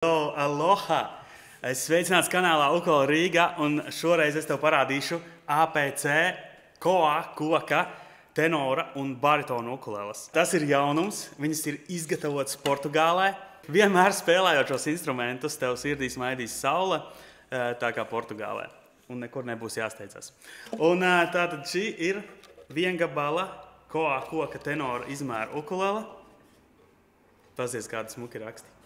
Aloha! Es sveicināts kanālā Ukulele Rīga, un šoreiz es tev parādīšu APC, koa, koka, tenora un baritona ukuleles. Tas ir jaunums, viņas ir izgatavotas Portugālē. Vienmēr spēlējot šos instrumentus, tev sirdī smaidīs saule, tā kā Portugālē. Un nekur nebūs jāsteidzas. Un tātad šī ir viengabala koa, koka, tenora izmēra ukulele. Pazies, kādi smuki raksti.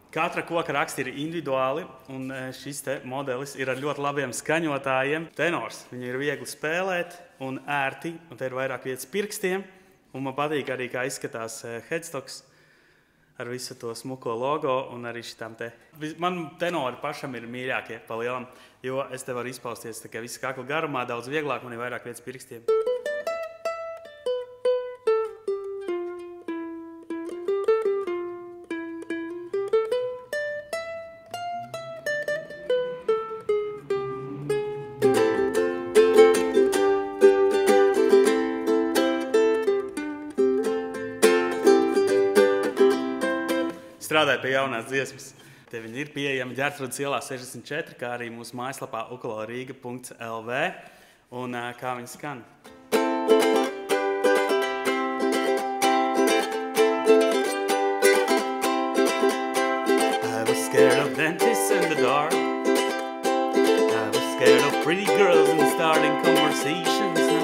Katra koka raksti ir individuāli, un šis te modelis ir ar ļoti labiem skaņotājiem. Tenors, viņu ir viegli spēlēt un ērti, un te ir vairāk vietas pirkstiem. Un man patīk arī, kā izskatās headstocks ar visu to smuko logo un arī šitām te. Man tenori pašam ir mīļākie pa lielam, jo es te varu izpausties tā kā visu kakla garumā, daudz vieglāk, man ir vairāk vietas pirkstiem. Strādāju pie jaunās dziesmas. Te viņi ir pieejami Ģertrūdes ielā 64, kā arī mūsu mājaslapā ukuleleriga.lv. Un kā viņi skan? I was scared of dentists in the dark. I was scared of pretty girls and starting conversations now.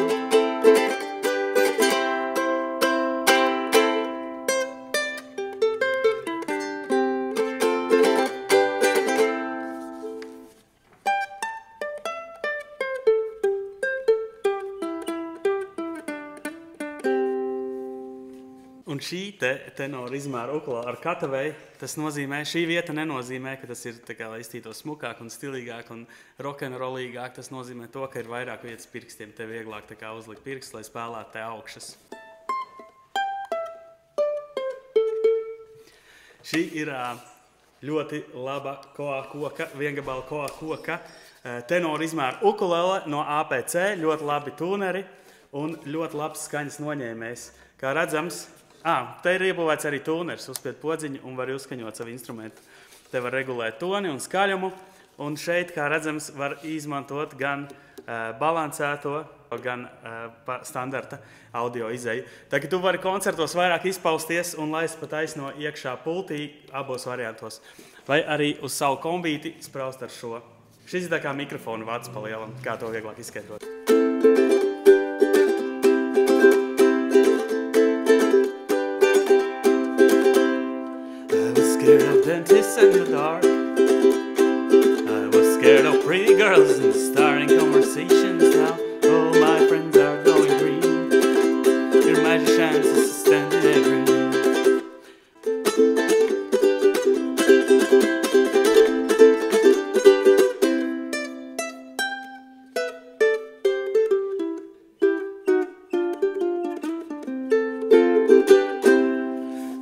Un šī tenora izmēra ukulele ar katavēju, tas nozīmē, šī vieta nenozīmē, ka tas ir tā kā, lai iztītos smukāk un stilīgāk un rokenrollīgāk. Tas nozīmē to, ka ir vairāk vietas pirkstiem. Te vieglāk tā kā uzlikt pirksts, lai spēlētu te augšas. Šī ir ļoti laba koa koka, viengabala koa koka, tenora izmēra ukulele no APC, ļoti labi tuneri un ļoti labs skaņas noņēmējs. Kā redzams, te ir iebūvēts arī tuneris, uzspied podziņu un var uzskaņot savu instrumentu. Te var regulēt toni un skaļumu, un šeit, kā redzams, var izmantot gan balansēto, gan standarta audio izeju. Tagad tu vari koncertos vairāk izpausties un laist pa taisno iekšā pultī abos variantos. Vai arī uz savu kombīti spraust ar šo. Šis ir tā kā mikrofona vats pa lielam, kā to vieglāk izskaidrot. Scared of dentists in the dark. I was scared of pretty girls and starting conversations now. All my friends are going green. Your magician's assistant in every room.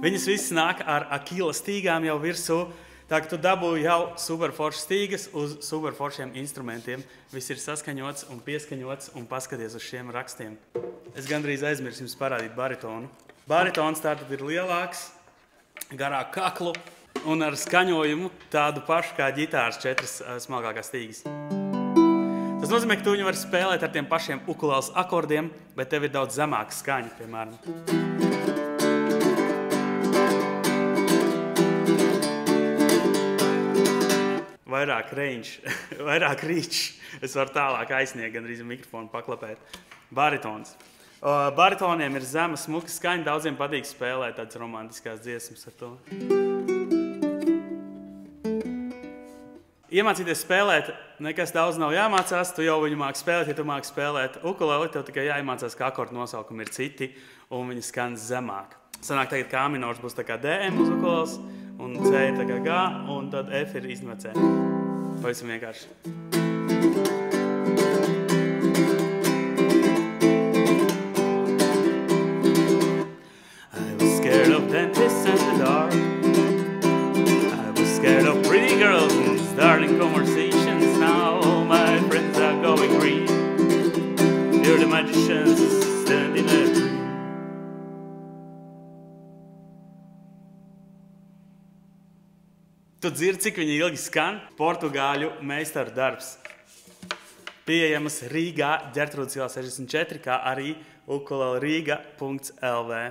Viņas viss nāk ar akīla stīgām jau virsū, tā ka tu dabūji jau superforšas stīgas uz superforšiem instrumentiem. Viss ir saskaņots un pieskaņots un paskaties uz šiem rakstiem. Es gandrīz aizmirsu jums parādīt baritonu. Baritons tātad ir lielāks, garāk kaklu un ar skaņojumu tādu pašu kā ģitāras 4 smalkākās stīgas. Tas nozīmē, ka tu viņu vari spēlēt ar tiem pašiem ukuleles akordiem, bet tev ir daudz zemāka skaņa, piemēram. Vairāk range, vairāk reach. Es varu tālāk aizsniegt, gan arī mikrofonu paklapēt. Baritons. Baritoniem ir zema, smuka skaņa. Daudziem patīk spēlēt tādas romantiskās dziesmas ar to. Iemācīties spēlēt, nekas daudz nav jāmācās. Tu jau viņu māki spēlēt, ja tu māki spēlēt ukuleli, tev tikai jāiemācās, ka akordu nosaukumi ir citi un viņi skan zemāk. Sanāk tagad, ka A minors būs tā kā DM uz ukuleles, un C ir tā kā G, un tad F ir īstenībā C. Pavisam vienkārši. I was scared of dentists in the dark. I was scared of pretty girls and starting conversations. Now all my friends are going green. You're the magician's assistant in a dream. Tu dzirdi, cik viņi ilgi skan? Portugāļu meistaru darbs. Pieejamas Rīgā, Ģertrūdas ielā 64, kā arī ukuleleriga.lv.